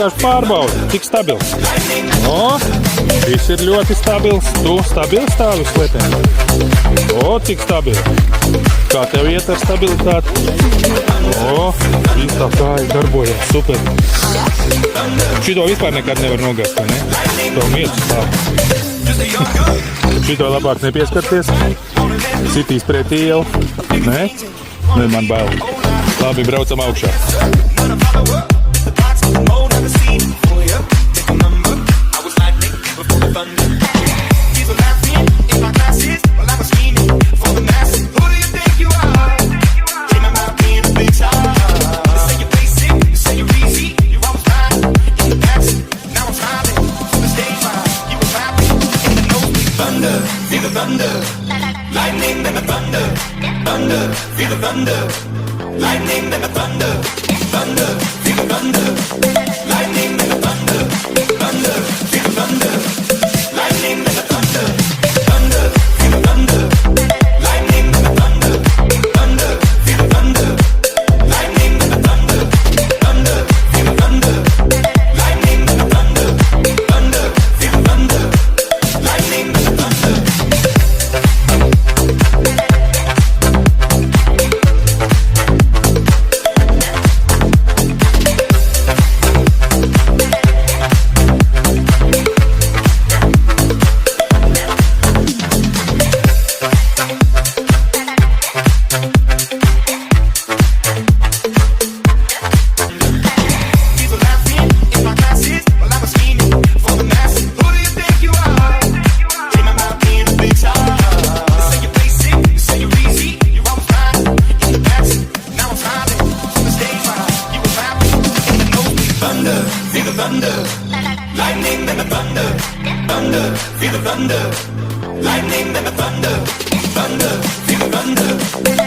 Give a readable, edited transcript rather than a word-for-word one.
vienkārši pārbaudi, cik stabils. O, viss ir ļoti stabils. Tu stabils stāvi uz slietēm. O, cik stabils. Kā tev iet ar stabilitāti? O, viss tā kāja darbojas. Super. Šito vispār nekad nevar nogast, vai ne? To mietu stāv. Šito labāk nepieskarties. Sitīs pretī jau. Nē? Nē, man bail. Labi, braucam augšā. Lightning and the thunder, thunder, feel the thunder. Lightning and the thunder, thunder, feel the thunder. Lightning and the thunder, thunder, feel the thunder. Lightning and the thunder, thunder, feel the thunder. Lightning and the thunder, thunder, feel the thunder. Lightning and the thunder, thunder, feel the thunder. Lightning and the thunder, thunder, feel the thunder. Lightning and the thunder. Feel the thunder, lightning and the thunder, thunder, feel the thunder, lightning and the thunder, thunder, feel the thunder.